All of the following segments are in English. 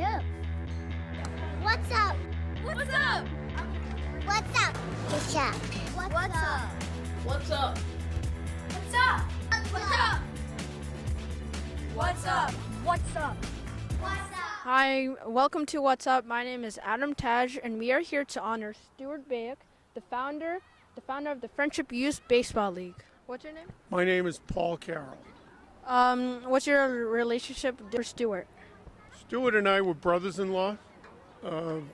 too. What's up? What's up? What's up? What's up? What's up? What's up? What's up? What's up? What's up? What's up? What's up? Hi, welcome to What's Up. My name is Adam Taj, and we are here to honor Stewart Bayuk, the founder of the Friendship Youth Baseball League. What's your name? My name is Paul Carroll. What's your relationship with Stewart? Stewart and I were brothers-in-law.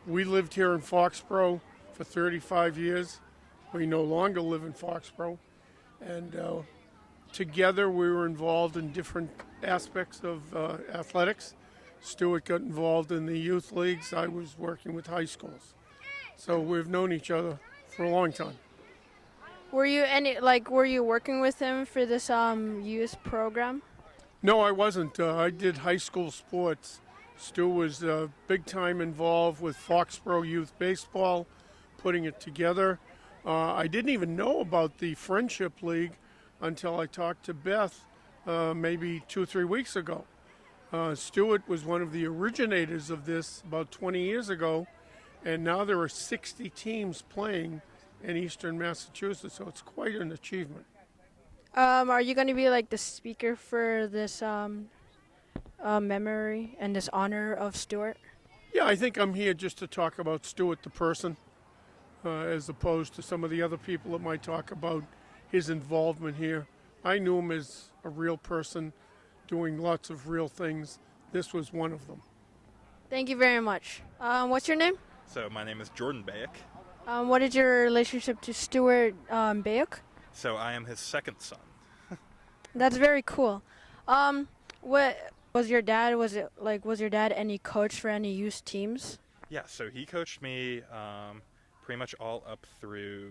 We lived here in Foxboro for 35 years. We no longer live in Foxboro. And together we were involved in different aspects of athletics. Stewart got involved in the youth leagues. I was working with high schools. So we've known each other for a long time. Were you working with him for this youth program? No, I wasn't. I did high school sports. Stu was big time involved with Foxboro Youth Baseball, putting it together. I didn't even know about the Friendship League until I talked to Beth maybe 2 or 3 weeks ago. Stewart was one of the originators of this about 20 years ago, and now there are 60 teams playing in eastern Massachusetts, so it's quite an achievement. Are you going to be like the speaker for this memory and this honor of Stewart? Yeah, I think I'm here just to talk about Stewart the person, as opposed to some of the other people that might talk about his involvement here. I knew him as a real person doing lots of real things. This was one of them. Thank you very much. What's your name? So my name is Jordan Bayuk. What is your relationship to Stewart Bayuk? So I am his second son. That's very cool. What was your dad? Was your dad any coach for any youth teams? Yeah, so he coached me pretty much all up through,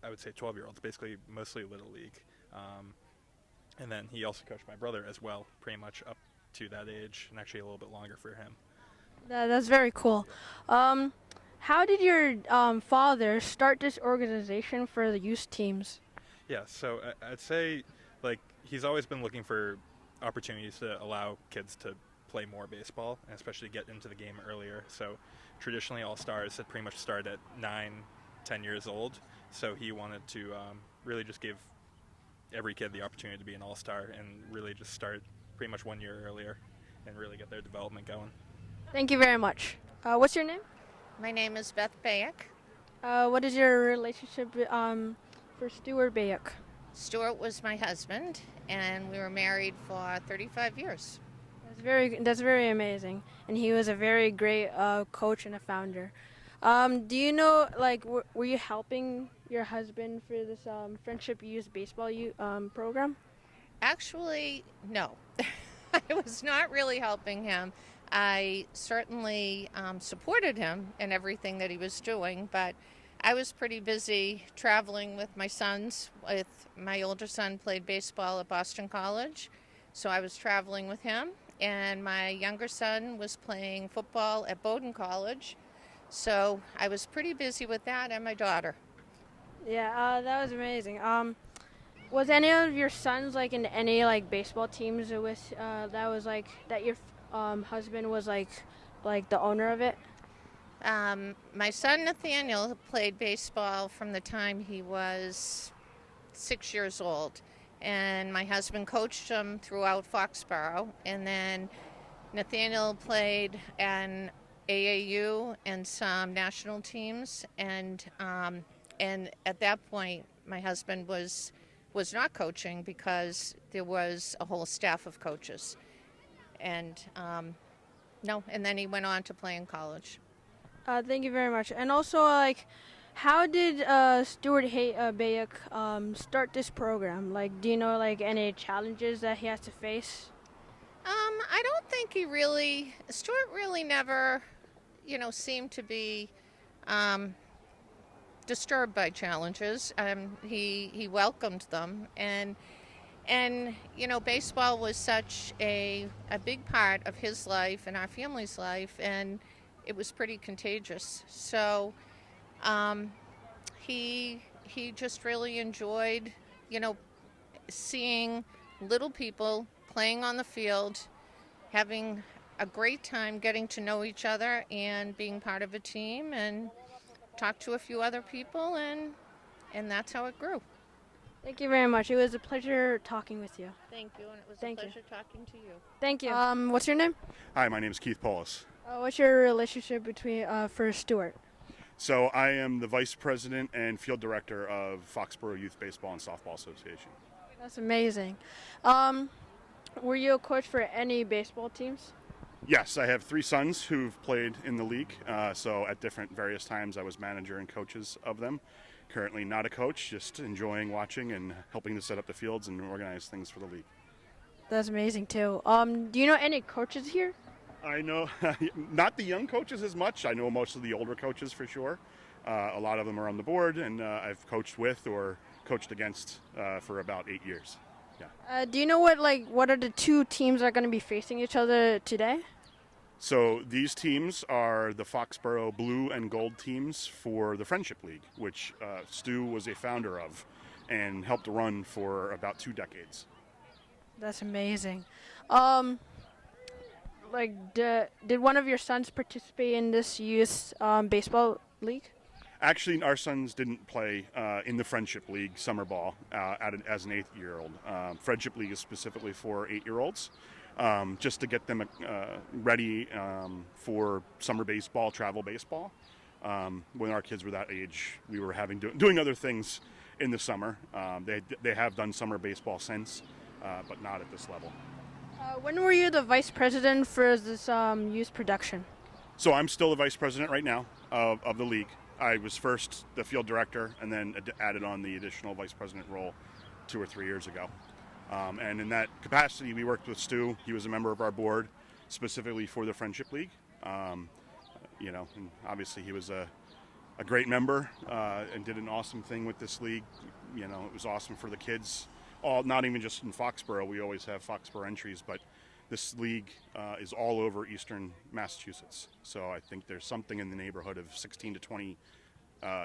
I would say 12-year-olds, basically mostly Little League. And then he also coached my brother as well, pretty much up to that age, and actually a little bit longer for him. That's very cool. How did your father start this organization for the youth teams? Yeah, so I'd say, he's always been looking for opportunities to allow kids to play more baseball, and especially get into the game earlier. So traditionally, All-Stars had pretty much started at 9, 10 years old. So he wanted to really just give every kid the opportunity to be an All-Star and really just start pretty much 1 year earlier and really get their development going. Thank you very much. What's your name? My name is Beth Bayuk. What is your relationship for Stewart Bayuk? Stewart was my husband, and we were married for 35 years. That's very amazing, and he was a very great coach and a founder. Do you know, were you helping your husband for this Friendship Youth Baseball program? Actually, no. I was not really helping him. I certainly supported him in everything that he was doing, but I was pretty busy traveling with my sons. My older son played baseball at Boston College, so I was traveling with him, and my younger son was playing football at Bowdoin College, so I was pretty busy with that and my daughter. Yeah, that was amazing. Was any of your sons in any baseball teams with that your husband was the owner of it? My son Nathaniel played baseball from the time he was 6 years old, and my husband coached him throughout Foxboro, and then Nathaniel played an AAU and some national teams, and at that point my husband was not coaching because there was a whole staff of coaches, and then he went on to play in college. Thank you very much. And also, how did Stewart Bayuk start this program? Do you know any challenges that he has to face? I don't think Stewart really never, seemed to be disturbed by challenges. He welcomed them, and baseball was such a big part of his life and our family's life, and it was pretty contagious. So he just really enjoyed, seeing little people playing on the field, having a great time getting to know each other and being part of a team, and talk to a few other people, and that's how it grew. Thank you very much. It was a pleasure talking with you. Thank you, and it was Thank a you. pleasure talking to you. Thank you. What's your name? Hi, my name is Keith Paulus. What's your relationship between for Stewart? So I am the Vice President and Field Director of Foxboro Youth Baseball and Softball Association. That's amazing. Were you a coach for any baseball teams? Yes, I have 3 sons who've played in the league. So at different various times I was manager and coaches of them. Currently not a coach, just enjoying watching and helping to set up the fields and organize things for the league. That's amazing too. Do you know any coaches here? I know not the young coaches as much. I know most of the older coaches for sure. A lot of them are on the board, and I've coached with or coached against for about 8 years. Yeah. Do you know what are the 2 teams that are going to be facing each other today? So these teams are the Foxboro Blue and Gold teams for the Friendship League, which Stu was a founder of and helped run for about 2 decades. That's amazing. Did one of your sons participate in this youth baseball league? Actually, our sons didn't play in the Friendship League summer ball as an 8-year-old. Friendship League is specifically for 8-year-olds. Just to get them ready for summer baseball, travel baseball. When our kids were that age, we were doing other things in the summer. They have done summer baseball since, but not at this level. When were you the vice president for this youth production? So I'm still the vice president right now of the league. I was first the field director and then added on the additional vice president role 2 or 3 years ago. And in that capacity, we worked with Stu. He was a member of our board, specifically for the Friendship League. And obviously he was a great member and did an awesome thing with this league. It was awesome for the kids. Not even just in Foxboro. We always have Foxboro entries, but this league is all over eastern Massachusetts. So I think there's something in the neighborhood of 16 to 20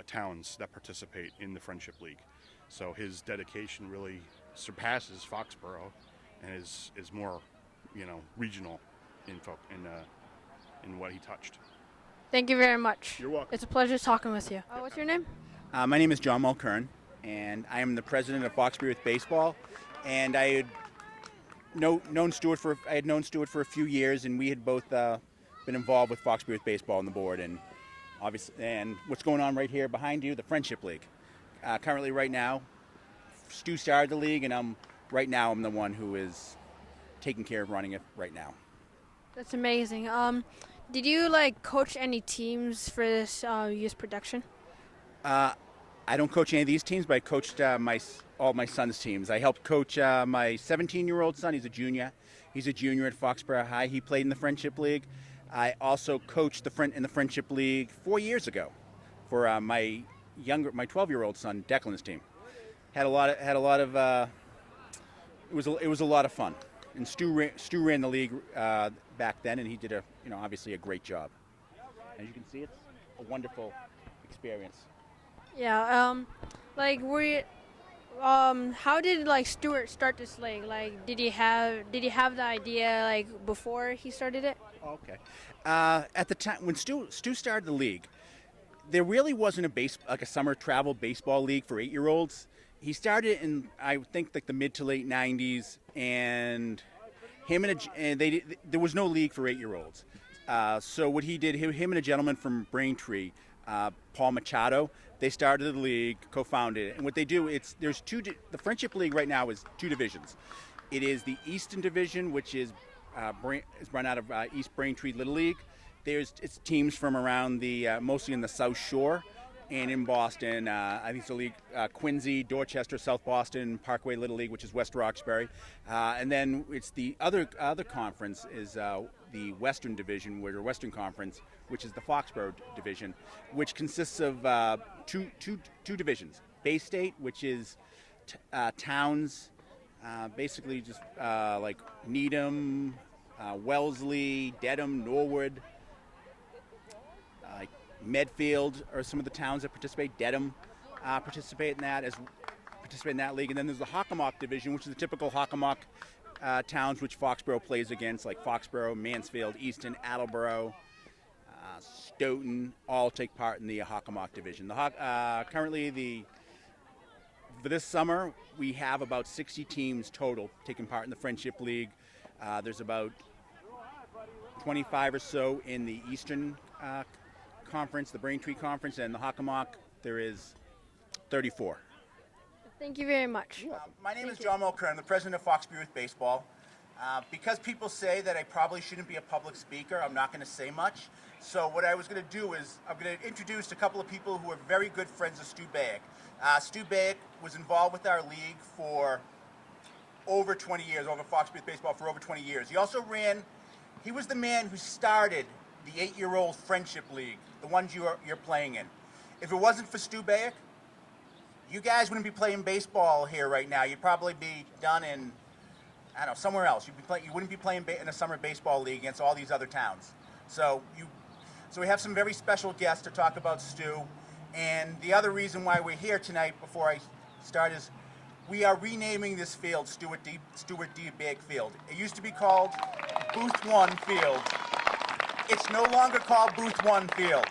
towns that participate in the Friendship League. So his dedication really surpasses Foxboro and is more, regional in what he touched. Thank you very much. You're welcome. It's a pleasure talking with you. What's your name? My name is John Mulkern, and I am the president of Foxboro Youth Baseball. And I had known Stewart for a few years, and we had both been involved with Foxboro Youth Baseball on the board. And obviously, and what's going on right here behind you, the Friendship League. Currently, right now, Stu started the league, and I'm the one who is taking care of running it right now. That's amazing. Did you coach any teams for this youth production? I don't coach any of these teams, but I coached all my son's teams. I helped coach my 17-year-old son. He's a junior. He's a junior at Foxboro High. He played in the Friendship League. I also coached in the Friendship League 4 years ago for my 12-year-old son Declan's team. Had a lot of. It was a lot of fun. And Stu ran the league back then, and he did obviously a great job. As you can see, it's a wonderful experience. Yeah. How did Stewart start this league? Did he have the idea before he started it? Okay. At the time when Stu started the league, there really wasn't a summer travel baseball league for 8-year-olds. He started in I think the mid to late 90s, and there was no league for 8-year-olds. So what he did, him and a gentleman from Braintree, Paul Machado, they started the league, co-founded it. And what they do, the Friendship League right now is 2 divisions. It is the Eastern Division, which is run out of East Braintree Little League. It's teams from around mostly in the South Shore and in Boston. I think it's the league, Quincy, Dorchester, South Boston, Parkway Little League, which is West Roxbury. And then it's the other conference is the Western Division, or Western Conference, which is the Foxboro Division, which consists of two divisions. Bay State, which is towns, basically just like Needham, Wellesley, Dedham, Norwood, Medfield are some of the towns that participate. Dedham participate in that league. And then there's the Hockomock Division, which is the typical Hockomock towns which Foxboro plays against, like Foxboro, Mansfield, Easton, Attleboro, Stoughton, all take part in the Hockomock division. Currently, for this summer, we have about 60 teams total taking part in the Friendship League. There's about 25 or so in the Eastern Conference, the Braintree Conference, and the Hockomock, there is 34. Thank you very much. My name is John Mulkern. I'm the president of Foxboro Youth Baseball. Because people say that I probably shouldn't be a public speaker, I'm not going to say much. So what I was going to do is I'm going to introduce a couple of people who are very good friends of Stu Bayuk. Stu Bayuk was involved with our league for over 20 years, over Foxboro Youth Baseball for over 20 years. He was the man who started the 8-year-old Friendship League, the ones you're playing in. If it wasn't for Stu Bayuk, you guys wouldn't be playing baseball here right now. You'd probably be done in, I don't know, somewhere else. You wouldn't be playing in a summer baseball league against all these other towns. So we have some very special guests to talk about Stu. And the other reason why we're here tonight, before I start, is we are renaming this field Stewart D. Bayuk Field. It used to be called Booth 1 Field. It's no longer called Booth 1 Field.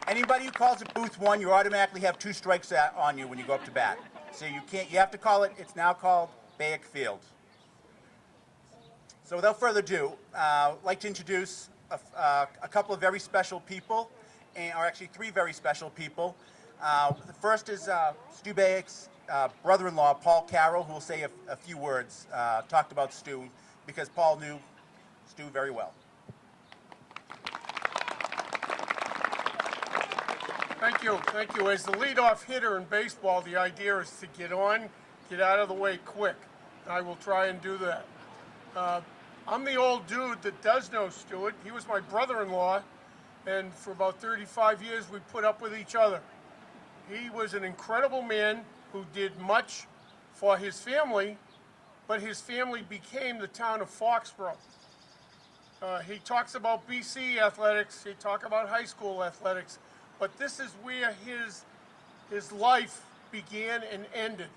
Anybody who calls it Booth 1, you automatically have 2 strikes on you when you go up to bat. So you have to call it, it's now called Bayuk Field. So without further ado, I'd like to introduce a couple of very special people, or actually 3 very special people. The first is Stu Bayuk's brother-in-law, Paul Carroll, who will say a few words, talked about Stu, because Paul knew Stu very well. Thank you. As the leadoff hitter in baseball, the idea is to get out of the way quick. I will try and do that. I'm the old dude that does know Stewart. He was my brother-in-law, and for about 35 years we put up with each other. He was an incredible man who did much for his family, but his family became the town of Foxboro. He talks about BC athletics, he talks about high school athletics, but this is where his life began and ended.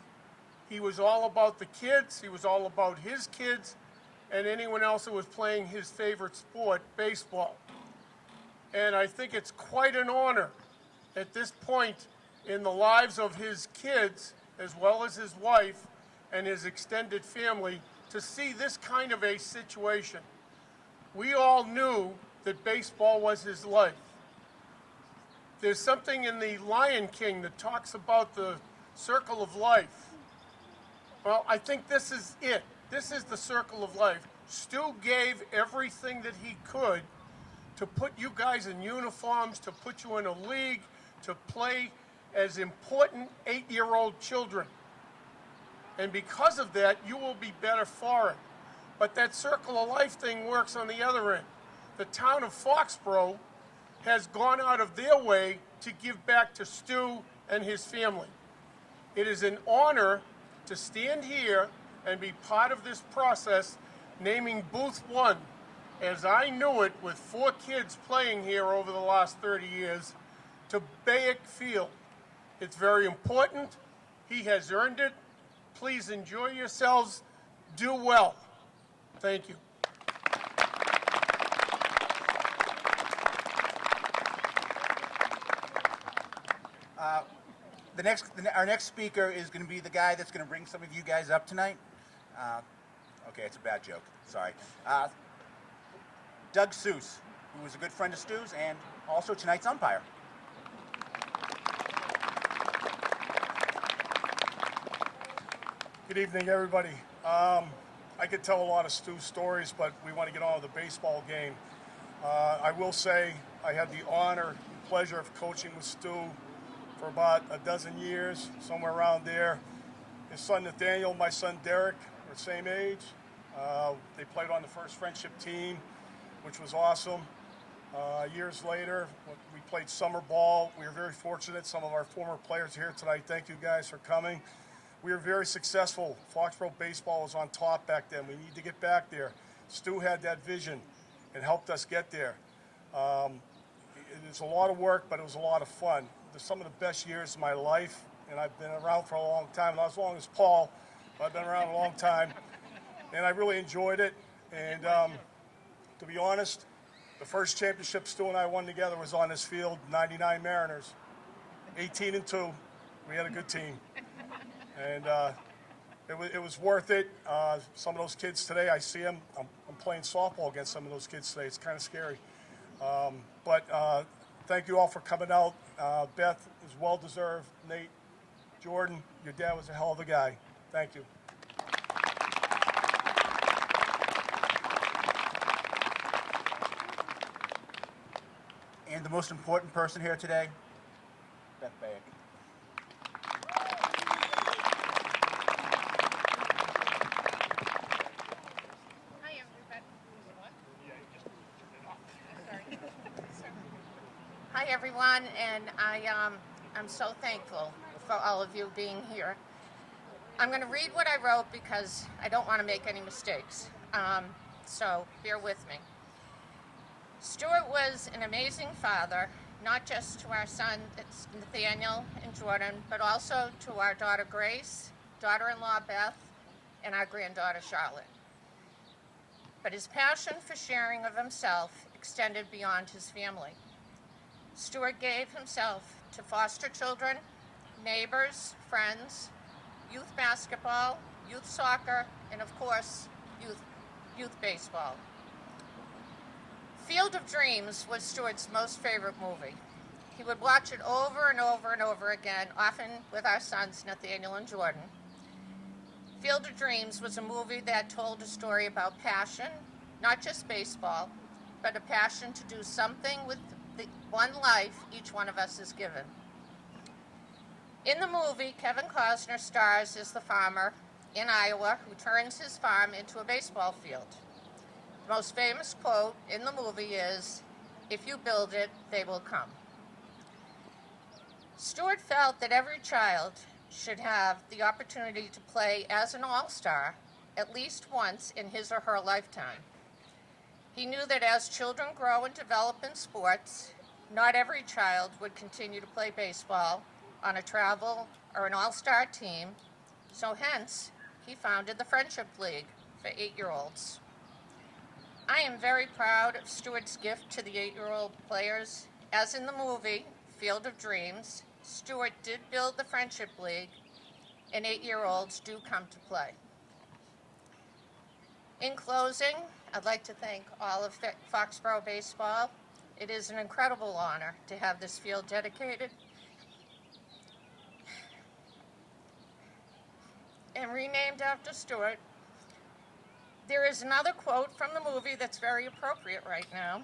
He was all about the kids, he was all about his kids, and anyone else who was playing his favorite sport, baseball. And I think it's quite an honor at this point in the lives of his kids, as well as his wife and his extended family, to see this kind of a situation. We all knew that baseball was his life. There's something in the Lion King that talks about the circle of life. Well, I think this is it. This is the circle of life. Stu gave everything that he could to put you guys in uniforms, to put you in a league, to play as important 8-year-old children. And because of that, you will be better for it. But that circle of life thing works on the other end. The town of Foxboro has gone out of their way to give back to Stu and his family. It is an honor to stand here and be part of this process, naming Booth 1, as I knew it with 4 kids playing here over the last 30 years, to Bayuk Field. It's very important. He has earned it. Please enjoy yourselves. Do well. Thank you. Our next speaker is going to be the guy that's going to bring some of you guys up tonight. Okay, it's a bad joke. Sorry. Doug Seuss, who was a good friend of Stu's and also tonight's umpire. Good evening, everybody. I could tell a lot of Stu's stories, but we want to get on with the baseball game. I will say I had the honor and pleasure of coaching with Stu for about a dozen years, somewhere around there. His son Nathaniel, my son Derek, are the same age. They played on the first friendship team, which was awesome. Years later, we played summer ball. We were very fortunate. Some of our former players are here tonight. Thank you guys for coming. We were very successful. Foxboro baseball was on top back then. We need to get back there. Stu had that vision and helped us get there. It was a lot of work, but it was a lot of fun. They're some of the best years of my life, and I've been around for a long time. Not as long as Paul, but I've been around a long time. and I really enjoyed it. And to be honest, the first championship Stu and I won together was on this field, 99 Mariners, 18-2. We had a good team, and it was worth it. Some of those kids today, I see them. I'm playing softball against some of those kids today. It's kind of scary. But thank you all for coming out. Beth is well-deserved. Nate, Jordan, your dad was a hell of a guy. Thank you. And the most important person here today, Beth Bayuk. Hi everyone, and I'm so thankful for all of you being here. I'm going to read what I wrote because I don't want to make any mistakes, so bear with me. Stewart was an amazing father, not just to our son Nathaniel and Jordan, but also to our daughter Grace, daughter-in-law Beth, and our granddaughter Charlotte. But his passion for sharing of himself extended beyond his family. Stewart gave himself to foster children, neighbors, friends, youth basketball, youth soccer, and of course, youth baseball. Field of Dreams was Stewart's most favorite movie. He would watch it over and over and over again, often with our sons Nathaniel and Jordan. Field of Dreams was a movie that told a story about passion, not just baseball, but a passion to do something with the one life each one of us is given. In the movie, Kevin Costner stars as the farmer in Iowa who turns his farm into a baseball field. The most famous quote in the movie is, "If you build it, they will come." Stewart felt that every child should have the opportunity to play as an all-star at least once in his or her lifetime. He knew that as children grow and develop in sports, not every child would continue to play baseball on a travel or an all-star team, so hence he founded the Friendship League for 8-year-olds. I am very proud of Stewart's gift to the 8-year-old players. As in the movie, Field of Dreams, Stewart did build the Friendship League, and 8-year-olds do come to play. In closing, I'd like to thank all of Foxboro Baseball. It is an incredible honor to have this field dedicated and renamed after Stewart. There is another quote from the movie that's very appropriate right now.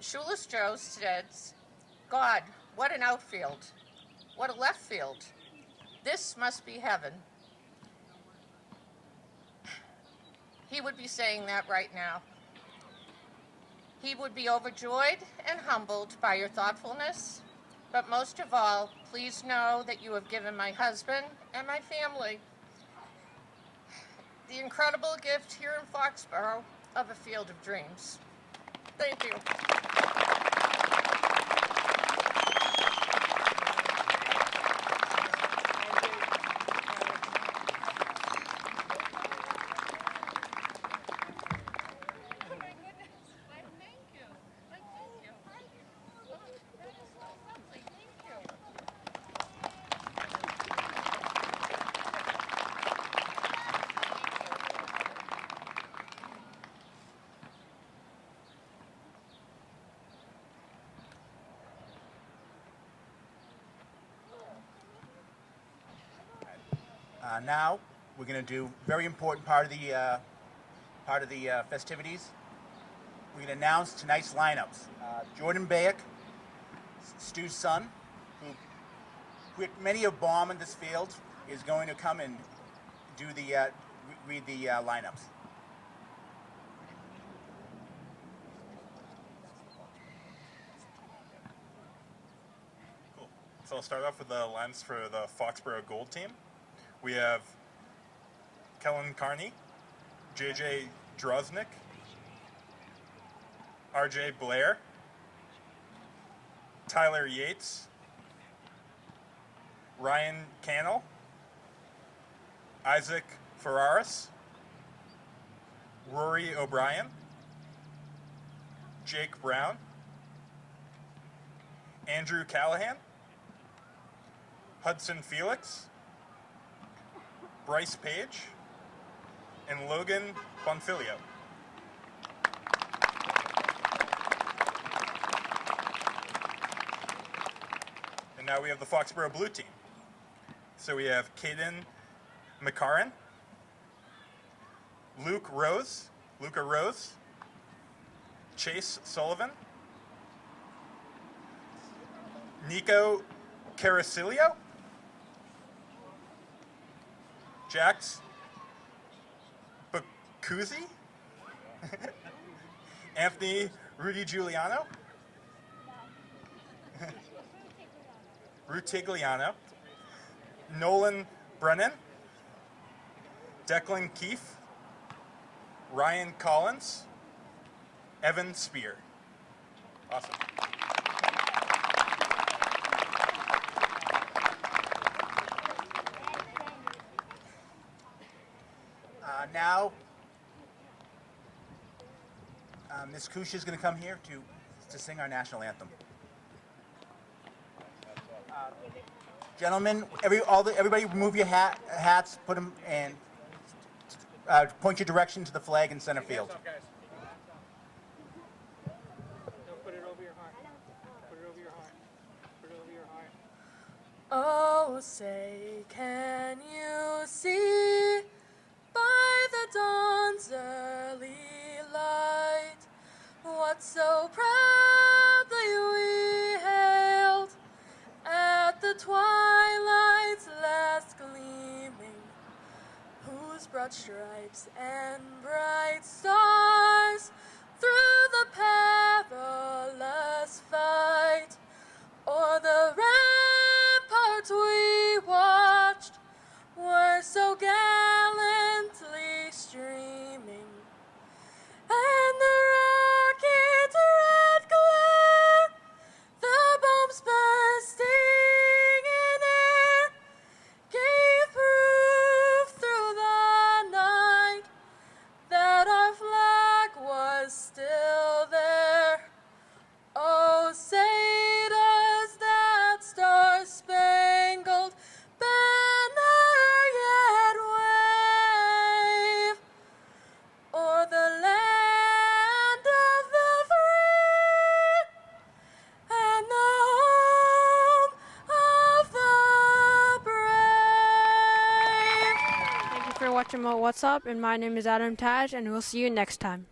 Shoeless Joe says, "God, what an outfield. What a left field. This must be heaven." He would be saying that right now. He would be overjoyed and humbled by your thoughtfulness, but most of all, please know that you have given my husband and my family the incredible gift here in Foxboro of a field of dreams. Thank you. Now we're going to do a very important part of the festivities. We're going to announce tonight's lineups. Jordan Bayuk, Stu's son, who many of bomb in this field, is going to come and do the read the lineups. Cool. So I'll start off with the lines for the Foxboro Gold team. We have Kellen Carney, JJ Droznick, RJ Blair, Tyler Yates, Ryan Cannell, Isaac Ferraris, Rory O'Brien, Jake Brown, Andrew Callahan, Hudson Felix, Bryce Page, and Logan Bonfilio. And now we have the Foxboro Blue team. So we have Caden Mulkern, Luca Rose, Chase Sullivan, Nico Carasilio, Jax Bacuzzi, Anthony Rudy Giuliano, Rutigliano, Nolan Brennan, Declan Keefe, Ryan Collins, Evan Spear. Awesome. Now, Ms. Kusha is going to come here to sing our national anthem. Gentlemen, everybody remove your hats, put them, and point your direction to the flag in center field. Put it over your heart. Put it over your heart. Put it over your heart. Oh, say, can you see by the dawn's early light what so proudly we hailed at the twilight's last gleaming, whose broad stripes and bright stars through the perilous fight o'er the ramparts we watched were so gallantly streaming, and the rocket's red glare, the bombs bursting in air, gave proof through the night that our flag was still there. Oh, say does that star-spangled banner yet wave o'er the land of the free and the home of the brave? Thank you for watching What's Up, and my name is Adam Taj, and we'll see you next time.